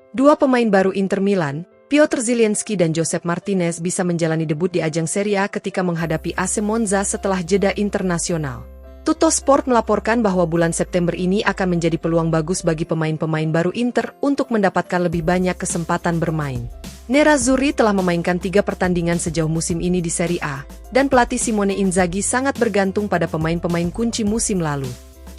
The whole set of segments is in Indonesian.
Dua pemain baru Inter Milan, Piotr Zielinski dan Josep Martinez bisa menjalani debut di ajang Serie A ketika menghadapi AC Monza setelah jeda internasional. Tuttosport melaporkan bahwa bulan September ini akan menjadi peluang bagus bagi pemain-pemain baru Inter untuk mendapatkan lebih banyak kesempatan bermain. Nerazzurri telah memainkan 3 pertandingan sejauh musim ini di Serie A, dan pelatih Simone Inzaghi sangat bergantung pada pemain-pemain kunci musim lalu.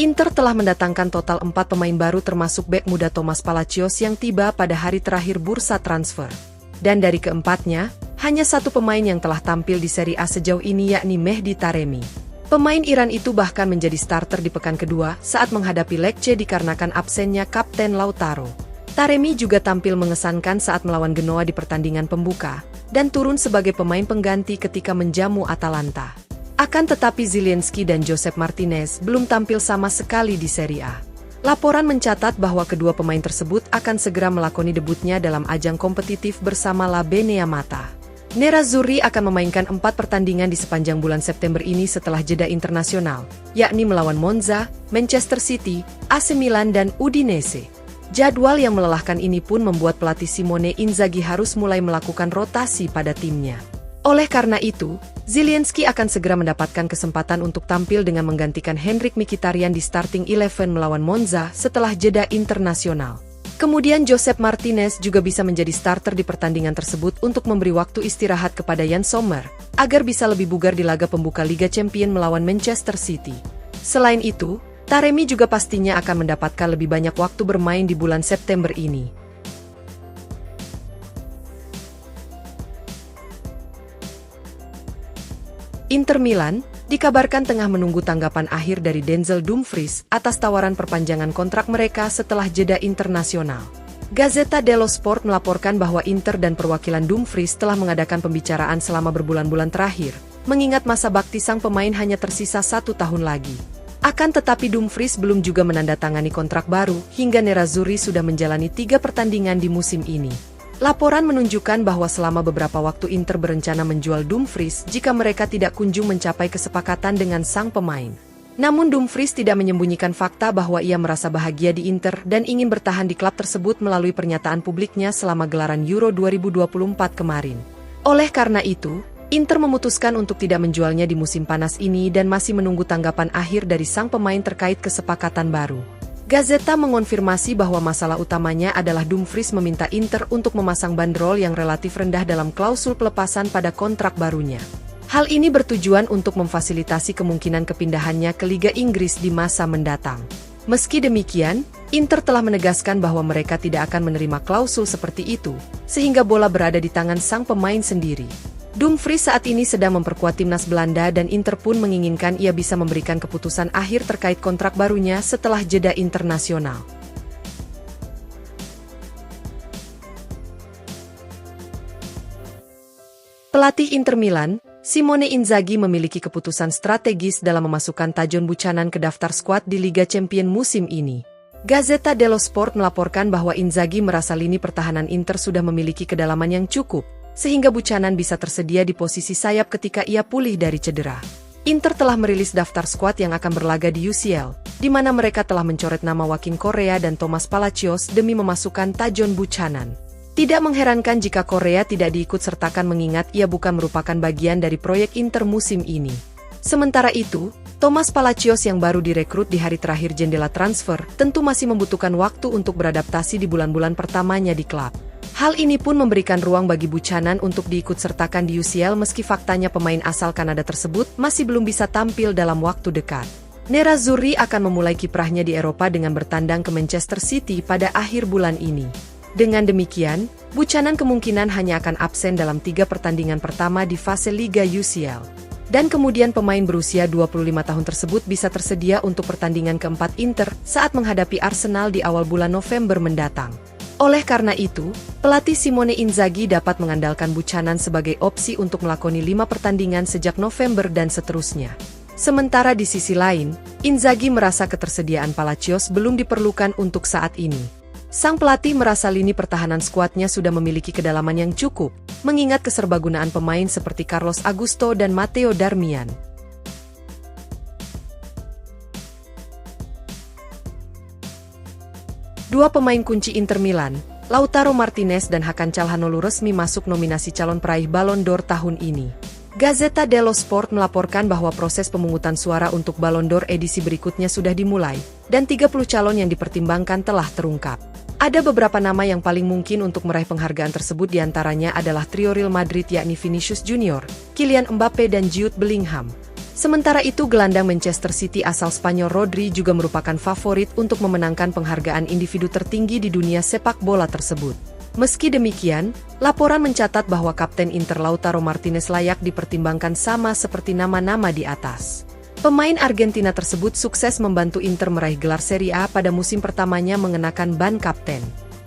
Inter telah mendatangkan total 4 pemain baru termasuk bek muda Thomas Palacios yang tiba pada hari terakhir bursa transfer. Dan dari keempatnya, hanya 1 pemain yang telah tampil di Serie A sejauh ini yakni Mehdi Taremi. Pemain Iran itu bahkan menjadi starter di pekan kedua saat menghadapi Lecce dikarenakan absennya Kapten Lautaro. Taremi juga tampil mengesankan saat melawan Genoa di pertandingan pembuka, dan turun sebagai pemain pengganti ketika menjamu Atalanta. Akan tetapi Zielinski dan Josep Martinez belum tampil sama sekali di Serie A. Laporan mencatat bahwa kedua pemain tersebut akan segera melakoni debutnya dalam ajang kompetitif bersama La Beneamata. Nerazzurri akan memainkan 4 pertandingan di sepanjang bulan September ini setelah jeda internasional, yakni melawan Monza, Manchester City, AC Milan dan Udinese. Jadwal yang melelahkan ini pun membuat pelatih Simone Inzaghi harus mulai melakukan rotasi pada timnya. Oleh karena itu, Zielinski akan segera mendapatkan kesempatan untuk tampil dengan menggantikan Henrikh Mkhitaryan di starting 11 melawan Monza setelah jeda internasional. Kemudian Josep Martinez juga bisa menjadi starter di pertandingan tersebut untuk memberi waktu istirahat kepada Yann Sommer, agar bisa lebih bugar di laga pembuka Liga Champions melawan Manchester City. Selain itu, Taremi juga pastinya akan mendapatkan lebih banyak waktu bermain di bulan September ini. Inter Milan dikabarkan tengah menunggu tanggapan akhir dari Denzel Dumfries atas tawaran perpanjangan kontrak mereka setelah jeda internasional. Gazzetta dello Sport melaporkan bahwa Inter dan perwakilan Dumfries telah mengadakan pembicaraan selama berbulan-bulan terakhir, mengingat masa bakti sang pemain hanya tersisa 1 tahun lagi. Akan tetapi Dumfries belum juga menandatangani kontrak baru hingga Nerazzurri sudah menjalani 3 pertandingan di musim ini. Laporan menunjukkan bahwa selama beberapa waktu Inter berencana menjual Dumfries jika mereka tidak kunjung mencapai kesepakatan dengan sang pemain. Namun Dumfries tidak menyembunyikan fakta bahwa ia merasa bahagia di Inter dan ingin bertahan di klub tersebut melalui pernyataan publiknya selama gelaran Euro 2024 kemarin. Oleh karena itu, Inter memutuskan untuk tidak menjualnya di musim panas ini dan masih menunggu tanggapan akhir dari sang pemain terkait kesepakatan baru. Gazzetta mengonfirmasi bahwa masalah utamanya adalah Dumfries meminta Inter untuk memasang bandrol yang relatif rendah dalam klausul pelepasan pada kontrak barunya. Hal ini bertujuan untuk memfasilitasi kemungkinan kepindahannya ke Liga Inggris di masa mendatang. Meski demikian, Inter telah menegaskan bahwa mereka tidak akan menerima klausul seperti itu, sehingga bola berada di tangan sang pemain sendiri. Dumfries saat ini sedang memperkuat timnas Belanda dan Inter pun menginginkan ia bisa memberikan keputusan akhir terkait kontrak barunya setelah jeda internasional. Pelatih Inter Milan, Simone Inzaghi memiliki keputusan strategis dalam memasukkan Tajon Buchanan ke daftar skuad di Liga Champions musim ini. Gazzetta dello Sport melaporkan bahwa Inzaghi merasa lini pertahanan Inter sudah memiliki kedalaman yang cukup, sehingga Buchanan bisa tersedia di posisi sayap ketika ia pulih dari cedera. Inter telah merilis daftar skuad yang akan berlaga di UCL, di mana mereka telah mencoret nama Joaquin Correa dan Thomas Palacios demi memasukkan Tajon Buchanan. Tidak mengherankan jika Correa tidak diikut sertakan mengingat ia bukan merupakan bagian dari proyek Inter musim ini. Sementara itu, Thomas Palacios yang baru direkrut di hari terakhir jendela transfer tentu masih membutuhkan waktu untuk beradaptasi di bulan-bulan pertamanya di klub. Hal ini pun memberikan ruang bagi Buchanan untuk diikut-sertakan di UCL meski faktanya pemain asal Kanada tersebut masih belum bisa tampil dalam waktu dekat. Nerazzurri akan memulai kiprahnya di Eropa dengan bertandang ke Manchester City pada akhir bulan ini. Dengan demikian, Buchanan kemungkinan hanya akan absen dalam 3 pertandingan pertama di fase Liga UCL. Dan kemudian pemain berusia 25 tahun tersebut bisa tersedia untuk pertandingan keempat Inter saat menghadapi Arsenal di awal bulan November mendatang. Oleh karena itu, pelatih Simone Inzaghi dapat mengandalkan Buchanan sebagai opsi untuk melakoni 5 pertandingan sejak November dan seterusnya. Sementara di sisi lain, Inzaghi merasa ketersediaan Palacios belum diperlukan untuk saat ini. Sang pelatih merasa lini pertahanan skuadnya sudah memiliki kedalaman yang cukup, mengingat keserbagunaan pemain seperti Carlos Augusto dan Matteo Darmian. Dua pemain kunci Inter Milan, Lautaro Martinez dan Hakan Calhanoglu resmi masuk nominasi calon peraih Ballon d'Or tahun ini. Gazzetta dello Sport melaporkan bahwa proses pemungutan suara untuk Ballon d'Or edisi berikutnya sudah dimulai, dan 30 calon yang dipertimbangkan telah terungkap. Ada beberapa nama yang paling mungkin untuk meraih penghargaan tersebut, diantaranya adalah trio Real Madrid yakni Vinicius Junior, Kylian Mbappe dan Jude Bellingham. Sementara itu gelandang Manchester City asal Spanyol Rodri juga merupakan favorit untuk memenangkan penghargaan individu tertinggi di dunia sepak bola tersebut. Meski demikian, laporan mencatat bahwa Kapten Inter Lautaro Martinez layak dipertimbangkan sama seperti nama-nama di atas. Pemain Argentina tersebut sukses membantu Inter meraih gelar Serie A pada musim pertamanya mengenakan ban kapten.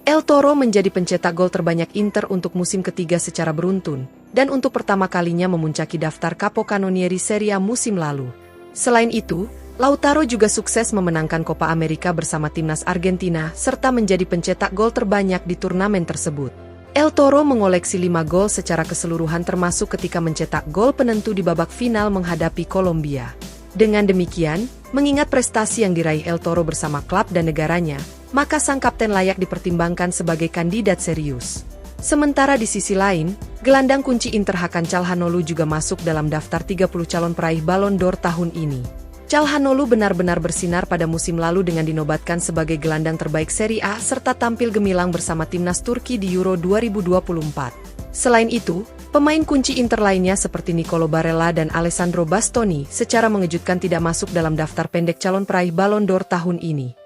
El Toro menjadi pencetak gol terbanyak Inter untuk musim ketiga secara beruntun, dan untuk pertama kalinya memuncaki daftar Capocannonieri Serie A musim lalu. Selain itu, Lautaro juga sukses memenangkan Copa America bersama timnas Argentina, serta menjadi pencetak gol terbanyak di turnamen tersebut. El Toro mengoleksi 5 gol secara keseluruhan termasuk ketika mencetak gol penentu di babak final menghadapi Kolombia. Dengan demikian, mengingat prestasi yang diraih El Toro bersama klub dan negaranya, maka sang kapten layak dipertimbangkan sebagai kandidat serius. Sementara di sisi lain, gelandang kunci Inter Hakan Calhanoglu juga masuk dalam daftar 30 calon peraih Ballon d'Or tahun ini. Calhanoglu benar-benar bersinar pada musim lalu dengan dinobatkan sebagai gelandang terbaik Serie A serta tampil gemilang bersama timnas Turki di Euro 2024. Selain itu, pemain kunci Inter lainnya seperti Nicolo Barella dan Alessandro Bastoni secara mengejutkan tidak masuk dalam daftar pendek calon peraih Ballon d'Or tahun ini.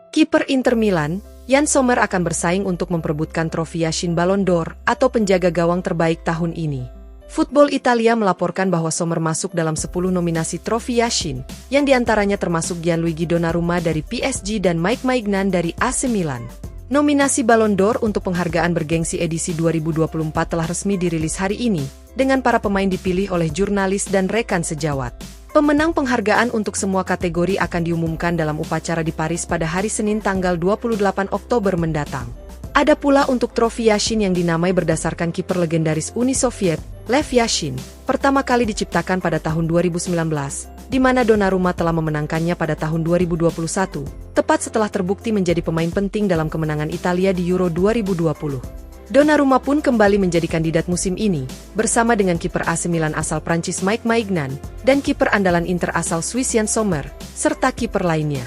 Kiper Inter Milan, Yann Sommer akan bersaing untuk memperebutkan trofi Yashin Ballon d'Or atau penjaga gawang terbaik tahun ini. Football Italia melaporkan bahwa Sommer masuk dalam 10 nominasi trofi Yashin, yang diantaranya termasuk Gianluigi Donnarumma dari PSG dan Mike Maignan dari AC Milan. Nominasi Ballon d'Or untuk penghargaan bergengsi edisi 2024 telah resmi dirilis hari ini, dengan para pemain dipilih oleh jurnalis dan rekan sejawat. Pemenang penghargaan untuk semua kategori akan diumumkan dalam upacara di Paris pada hari Senin tanggal 28 Oktober mendatang. Ada pula untuk trofi Yashin yang dinamai berdasarkan kiper legendaris Uni Soviet, Lev Yashin, pertama kali diciptakan pada tahun 2019, di mana Donnarumma telah memenangkannya pada tahun 2021, tepat setelah terbukti menjadi pemain penting dalam kemenangan Italia di Euro 2020. Donnarumma pun kembali menjadi kandidat musim ini, bersama dengan kiper AC Milan asal Prancis Mike Maignan, dan kiper andalan Inter asal Swiss Yann Sommer, serta kiper lainnya.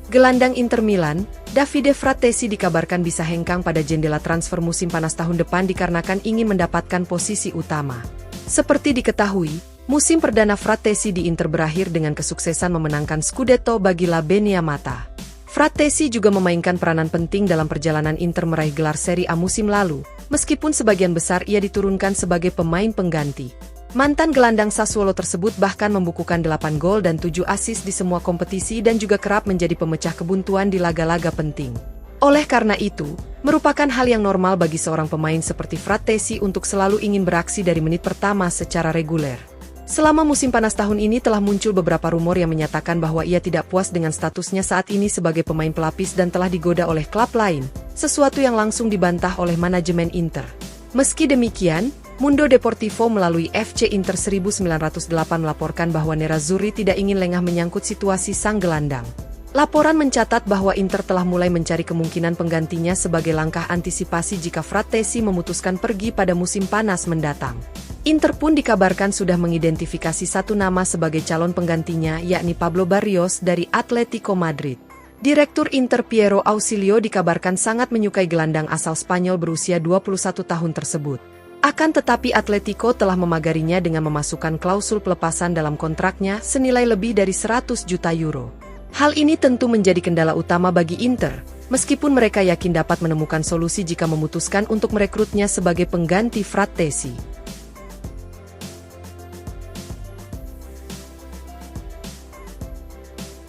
Gelandang Inter Milan, Davide Frattesi dikabarkan bisa hengkang pada jendela transfer musim panas tahun depan dikarenakan ingin mendapatkan posisi utama. Seperti diketahui, musim perdana Frattesi di Inter berakhir dengan kesuksesan memenangkan Scudetto bagi La Beniamata. Frattesi juga memainkan peranan penting dalam perjalanan Inter meraih gelar Serie A musim lalu, meskipun sebagian besar ia diturunkan sebagai pemain pengganti. Mantan gelandang Sassuolo tersebut bahkan membukukan 8 gol dan 7 assist di semua kompetisi dan juga kerap menjadi pemecah kebuntuan di laga-laga penting. Oleh karena itu, merupakan hal yang normal bagi seorang pemain seperti Frattesi untuk selalu ingin beraksi dari menit pertama secara reguler. Selama musim panas tahun ini telah muncul beberapa rumor yang menyatakan bahwa ia tidak puas dengan statusnya saat ini sebagai pemain pelapis dan telah digoda oleh klub lain, sesuatu yang langsung dibantah oleh manajemen Inter. Meski demikian, Mundo Deportivo melalui FC Inter 1908 melaporkan bahwa Nerazzurri tidak ingin lengah menyangkut situasi sang gelandang. Laporan mencatat bahwa Inter telah mulai mencari kemungkinan penggantinya sebagai langkah antisipasi jika Frattesi memutuskan pergi pada musim panas mendatang. Inter pun dikabarkan sudah mengidentifikasi satu nama sebagai calon penggantinya, yakni Pablo Barrios dari Atletico Madrid. Direktur Inter Piero Ausilio dikabarkan sangat menyukai gelandang asal Spanyol berusia 21 tahun tersebut. Akan tetapi Atletico telah memagarinya dengan memasukkan klausul pelepasan dalam kontraknya senilai lebih dari 100 juta euro. Hal ini tentu menjadi kendala utama bagi Inter, meskipun mereka yakin dapat menemukan solusi jika memutuskan untuk merekrutnya sebagai pengganti Frattesi.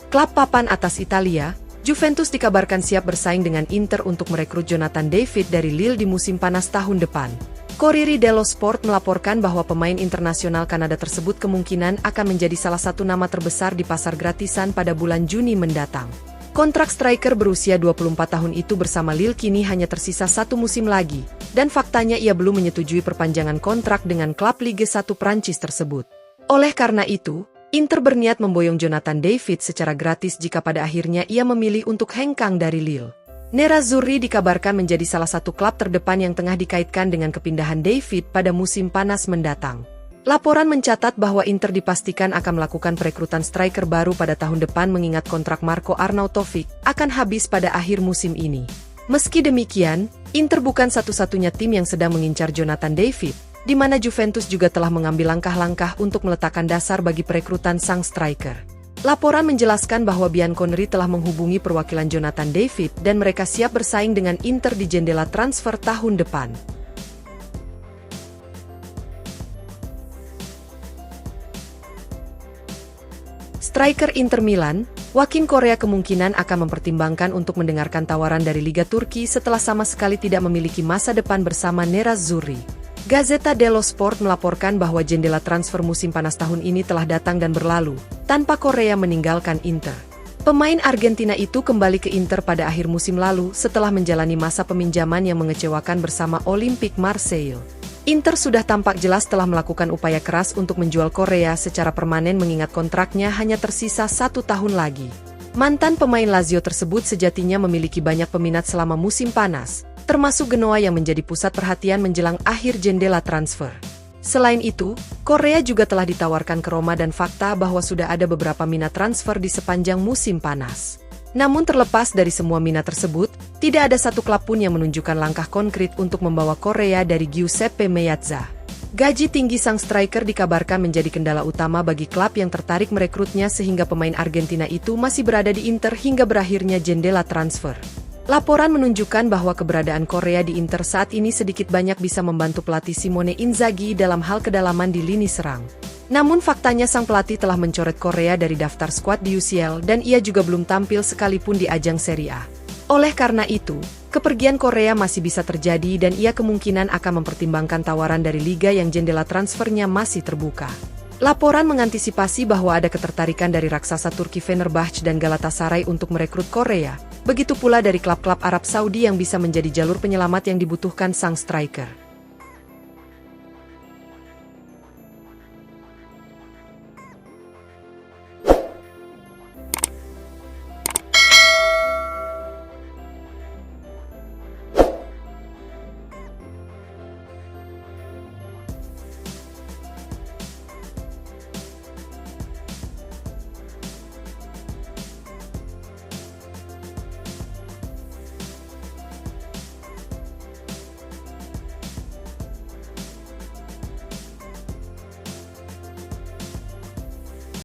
Klub papan atas Italia, Juventus dikabarkan siap bersaing dengan Inter untuk merekrut Jonathan David dari Lille di musim panas tahun depan. Corriere dello Sport melaporkan bahwa pemain internasional Kanada tersebut kemungkinan akan menjadi salah satu nama terbesar di pasar gratisan pada bulan Juni mendatang. Kontrak striker berusia 24 tahun itu bersama Lille kini hanya tersisa 1 musim lagi, dan faktanya ia belum menyetujui perpanjangan kontrak dengan klub Ligue 1 Prancis tersebut. Oleh karena itu, Inter berniat memboyong Jonathan David secara gratis jika pada akhirnya ia memilih untuk hengkang dari Lille. Nerazzurri dikabarkan menjadi salah satu klub terdepan yang tengah dikaitkan dengan kepindahan David pada musim panas mendatang. Laporan mencatat bahwa Inter dipastikan akan melakukan perekrutan striker baru pada tahun depan mengingat kontrak Marko Arnautovic akan habis pada akhir musim ini. Meski demikian, Inter bukan satu-satunya tim yang sedang mengincar Jonathan David, di mana Juventus juga telah mengambil langkah-langkah untuk meletakkan dasar bagi perekrutan sang striker. Laporan menjelaskan bahwa Bianconeri telah menghubungi perwakilan Jonathan David dan mereka siap bersaing dengan Inter di jendela transfer tahun depan. Striker Inter Milan, Joaquin Correa kemungkinan akan mempertimbangkan untuk mendengarkan tawaran dari Liga Turki setelah sama sekali tidak memiliki masa depan bersama Nerazzurri. Gazzetta dello Sport melaporkan bahwa jendela transfer musim panas tahun ini telah datang dan berlalu, tanpa Correa meninggalkan Inter. Pemain Argentina itu kembali ke Inter pada akhir musim lalu setelah menjalani masa peminjaman yang mengecewakan bersama Olympique Marseille. Inter sudah tampak jelas telah melakukan upaya keras untuk menjual Correa secara permanen mengingat kontraknya hanya tersisa 1 tahun lagi. Mantan pemain Lazio tersebut sejatinya memiliki banyak peminat selama musim panas, termasuk Genoa yang menjadi pusat perhatian menjelang akhir jendela transfer. Selain itu, Correa juga telah ditawarkan ke Roma dan fakta bahwa sudah ada beberapa minat transfer di sepanjang musim panas. Namun terlepas dari semua minat tersebut, tidak ada satu klub pun yang menunjukkan langkah konkret untuk membawa Correa dari Giuseppe Meazza. Gaji tinggi sang striker dikabarkan menjadi kendala utama bagi klub yang tertarik merekrutnya sehingga pemain Argentina itu masih berada di Inter hingga berakhirnya jendela transfer. Laporan menunjukkan bahwa keberadaan Correa di Inter saat ini sedikit banyak bisa membantu pelatih Simone Inzaghi dalam hal kedalaman di lini serang. Namun faktanya sang pelatih telah mencoret Correa dari daftar skuad di UCL dan ia juga belum tampil sekalipun di ajang Serie A. Oleh karena itu, kepergian Correa masih bisa terjadi dan ia kemungkinan akan mempertimbangkan tawaran dari liga yang jendela transfernya masih terbuka. Laporan mengantisipasi bahwa ada ketertarikan dari raksasa Turki Fenerbahce dan Galatasaray untuk merekrut Correa, begitu pula dari klub-klub Arab Saudi yang bisa menjadi jalur penyelamat yang dibutuhkan sang striker.